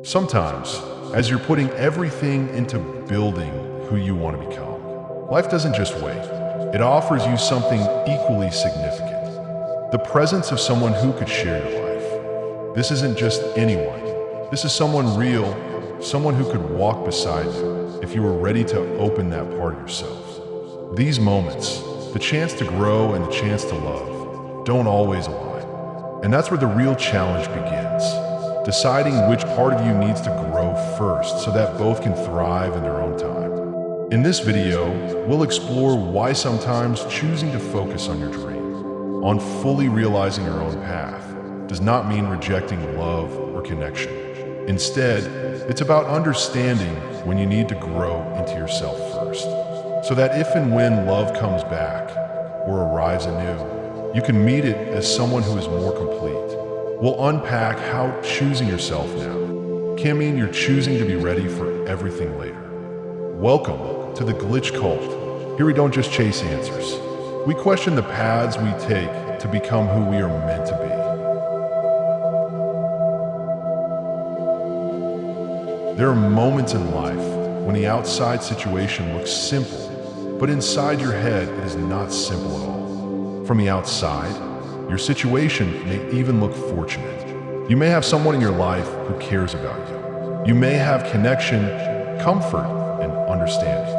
Sometimes, as you're putting everything into building who you want to become, life doesn't just wait. It offers you something equally significant. The presence of someone who could share your life. This isn't just anyone. This is someone real, someone who could walk beside you if you were ready to open that part of yourself. These moments, the chance to grow and the chance to love, don't always align. And that's where the real challenge begins. Deciding which part of you needs to grow first so that both can thrive in their own time. In this video, we'll explore why sometimes choosing to focus on your dream, on fully realizing your own path, does not mean rejecting love or connection. Instead, it's about understanding when you need to grow into yourself first, so that if and when love comes back or arrives anew, you can meet it as someone who is more complete. We'll unpack how choosing yourself now can mean you're choosing to be ready for everything later. Welcome to the Glitch Cult. Here we don't just chase answers. We question the paths we take to become who we are meant to be. There are moments in life when the outside situation looks simple, but inside your head it is not simple at all. From the outside, your situation may even look fortunate. You may have someone in your life who cares about you. You may have connection, comfort, and understanding.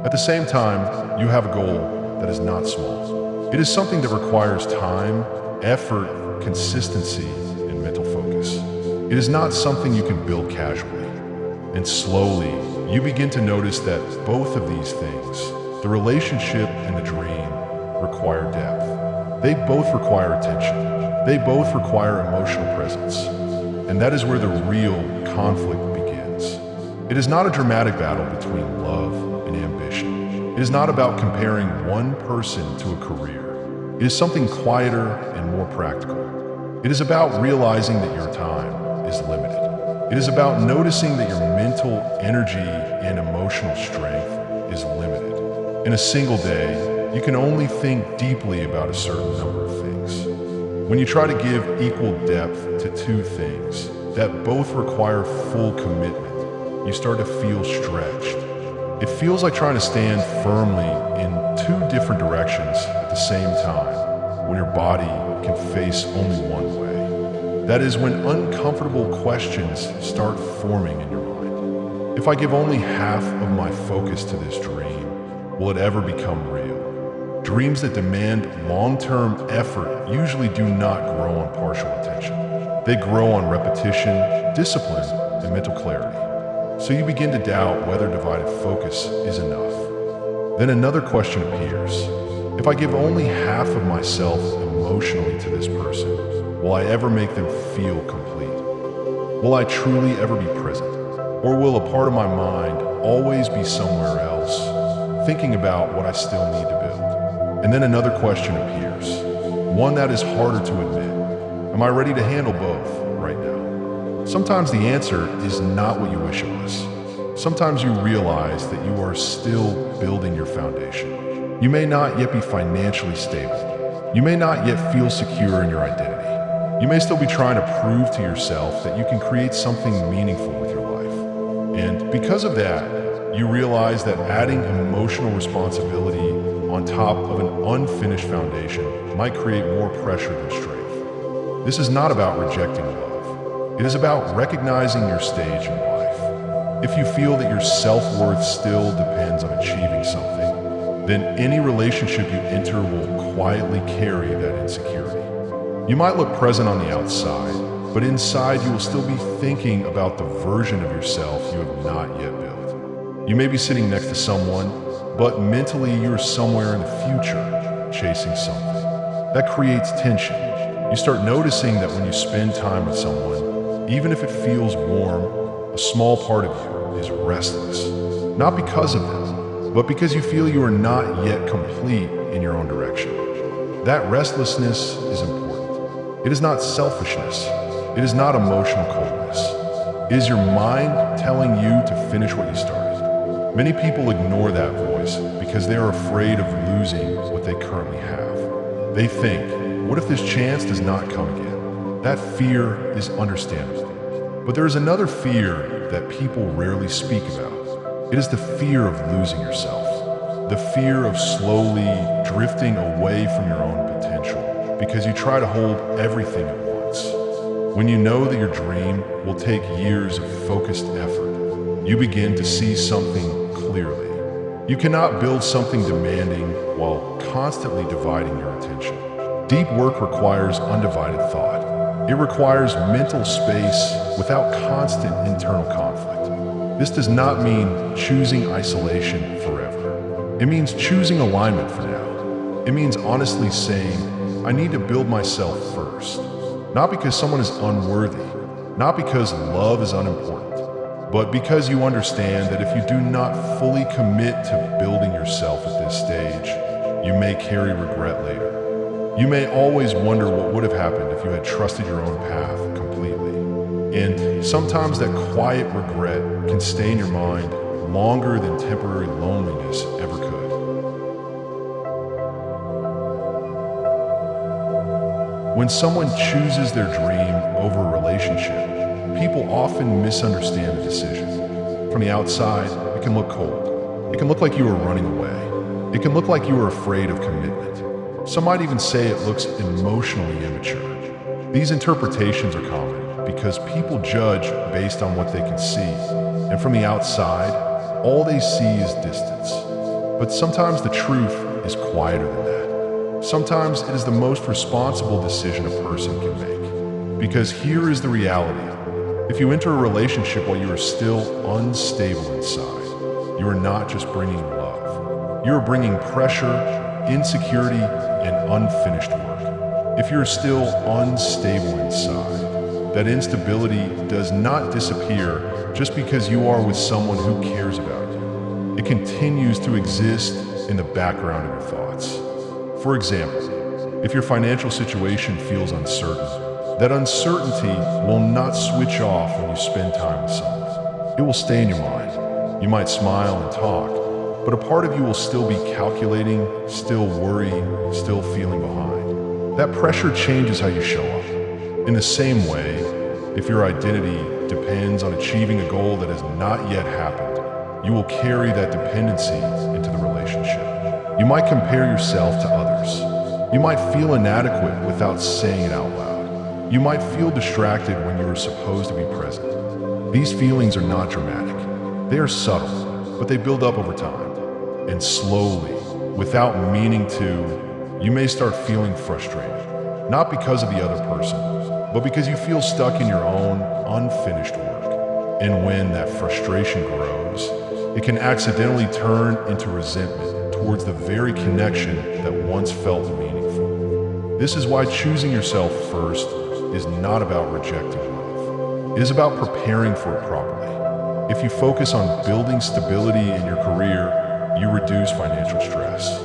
At the same time, you have a goal that is not small. It is something that requires time, effort, consistency, and mental focus. It is not something you can build casually. And slowly, you begin to notice that both of these things, the relationship and the dream, require depth. They both require attention. They both require emotional presence. And that is where the real conflict begins. It is not a dramatic battle between love and ambition. It is not about comparing one person to a career. It is something quieter and more practical. It is about realizing that your time is limited. It is about noticing that your mental energy and emotional strength is limited. In a single day, you can only think deeply about a certain number of things. When you try to give equal depth to two things that both require full commitment, you start to feel stretched. It feels like trying to stand firmly in two different directions at the same time when your body can face only one way. That is when uncomfortable questions start forming in your mind. If I give only half of my focus to this dream, will it ever become real? Dreams that demand long-term effort usually do not grow on partial attention. They grow on repetition, discipline, and mental clarity. So you begin to doubt whether divided focus is enough. Then another question appears. If I give only half of myself emotionally to this person, will I ever make them feel complete? Will I truly ever be present? Or will a part of my mind always be somewhere else, thinking about what I still need to build? And then another question appears, one that is harder to admit. Am I ready to handle both right now? Sometimes the answer is not what you wish it was. Sometimes you realize that you are still building your foundation. You may not yet be financially stable. You may not yet feel secure in your identity. You may still be trying to prove to yourself that you can create something meaningful with your life. And because of that, you realize that adding emotional responsibility on top of an unfinished foundation might create more pressure than strength. This is not about rejecting love. It is about recognizing your stage in life. If you feel that your self-worth still depends on achieving something, then any relationship you enter will quietly carry that insecurity. You might look present on the outside, but inside you will still be thinking about the version of yourself you have not yet built. You may be sitting next to someone, but mentally you're somewhere in the future, chasing something. That creates tension. You start noticing that when you spend time with someone, even if it feels warm, a small part of you is restless. Not because of them, but because you feel you are not yet complete in your own direction. That restlessness is important. It is not selfishness. It is not emotional coldness. It is your mind telling you to finish what you started. Many people ignore that voice because they are afraid of losing what they currently have. They think, what if this chance does not come again? That fear is understandable. But there is another fear that people rarely speak about. It is the fear of losing yourself, the fear of slowly drifting away from your own potential because you try to hold everything at once. When you know that your dream will take years of focused effort, you begin to see something clearly. You cannot build something demanding while constantly dividing your attention. Deep work requires undivided thought. It requires mental space without constant internal conflict. This does not mean choosing isolation forever. It means choosing alignment for now. It means honestly saying, I need to build myself first. Not because someone is unworthy, not because love is unimportant, but because you understand that if you do not fully commit to building yourself at this stage, you may carry regret later. You may always wonder what would have happened if you had trusted your own path completely. And sometimes that quiet regret can stay in your mind longer than temporary loneliness ever could. When someone chooses their dream over a relationship, people often misunderstand the decision. From the outside, it can look cold. It can look like you are running away. It can look like you are afraid of commitment. Some might even say it looks emotionally immature. These interpretations are common because people judge based on what they can see, and from the outside, all they see is distance. But sometimes the truth is quieter than that. Sometimes it is the most responsible decision a person can make. Because here is the reality. If you enter a relationship while you are still unstable inside, you are not just bringing love. You are bringing pressure, insecurity, and unfinished work. If you're still unstable inside, that instability does not disappear just because you are with someone who cares about you. It continues to exist in the background of your thoughts. For example, if your financial situation feels uncertain, that uncertainty will not switch off when you spend time with someone. It will stay in your mind. You might smile and talk, but a part of you will still be calculating, still worrying, still feeling behind. That pressure changes how you show up. In the same way, if your identity depends on achieving a goal that has not yet happened, you will carry that dependency into the relationship. You might compare yourself to others. You might feel inadequate without saying it out loud. You might feel distracted when you are supposed to be present. These feelings are not dramatic. They are subtle, but they build up over time. And slowly, without meaning to, you may start feeling frustrated, not because of the other person, but because you feel stuck in your own unfinished work. And when that frustration grows, it can accidentally turn into resentment towards the very connection that once felt meaningful. This is why choosing yourself first is not about rejecting love. It is about preparing for it properly. If you focus on building stability in your career, you reduce financial stress.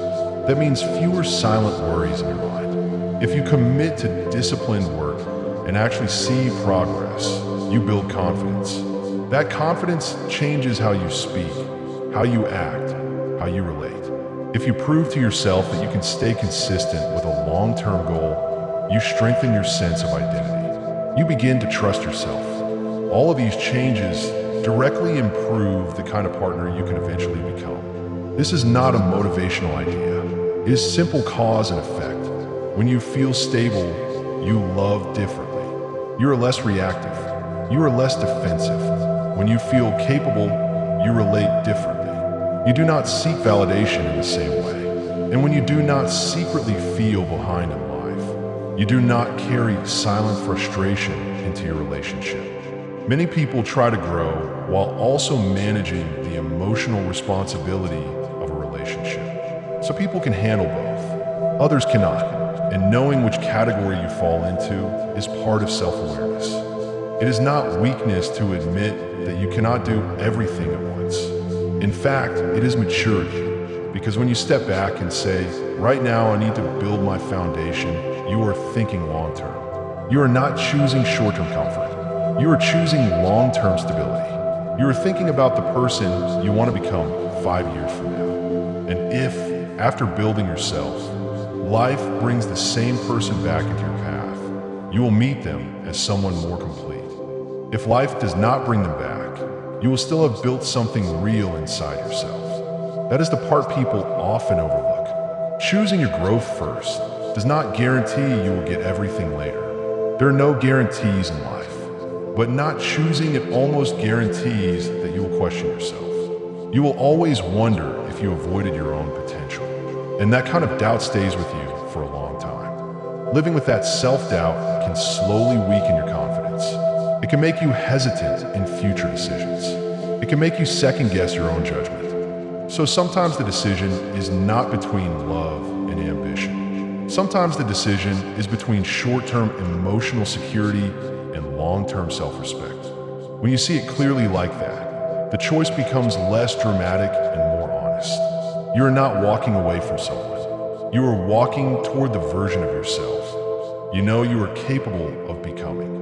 That means fewer silent worries in your mind. If you commit to disciplined work and actually see progress, you build confidence. That confidence changes how you speak, how you act, how you relate. If you prove to yourself that you can stay consistent with a long-term goal, you strengthen your sense of identity. You begin to trust yourself. All of these changes directly improve the kind of partner you can eventually become. This is not a motivational idea. It is simple cause and effect. When you feel stable, you love differently. You are less reactive. You are less defensive. When you feel capable, you relate differently. You do not seek validation in the same way. And when you do not secretly feel behind in life, you do not carry silent frustration into your relationship. Many people try to grow while also managing the emotional responsibility of a relationship. So people can handle both. Others cannot. And knowing which category you fall into is part of self-awareness. It is not weakness to admit that you cannot do everything at once. In fact, it is maturity. Because when you step back and say, right now I need to build my foundation, you are thinking long-term. You are not choosing short-term comfort. You are choosing long-term stability. You are thinking about the person you want to become 5 years from now. And if, after building yourself, life brings the same person back into your path, you will meet them as someone more complete. If life does not bring them back, you will still have built something real inside yourself. That is the part people often overlook. Choosing your growth first does not guarantee you will get everything later. There are no guarantees in life, but not choosing it almost guarantees that you will question yourself. You will always wonder if you avoided your own potential, and that kind of doubt stays with you for a long time. Living with that self-doubt can slowly weaken your confidence. It can make you hesitant in future decisions. It can make you second-guess your own judgment. So sometimes the decision is not between love and ambition. Sometimes the decision is between short-term emotional security and long-term self-respect. When you see it clearly like that, the choice becomes less dramatic and more honest. You are not walking away from someone. You are walking toward the version of yourself you know you are capable of becoming.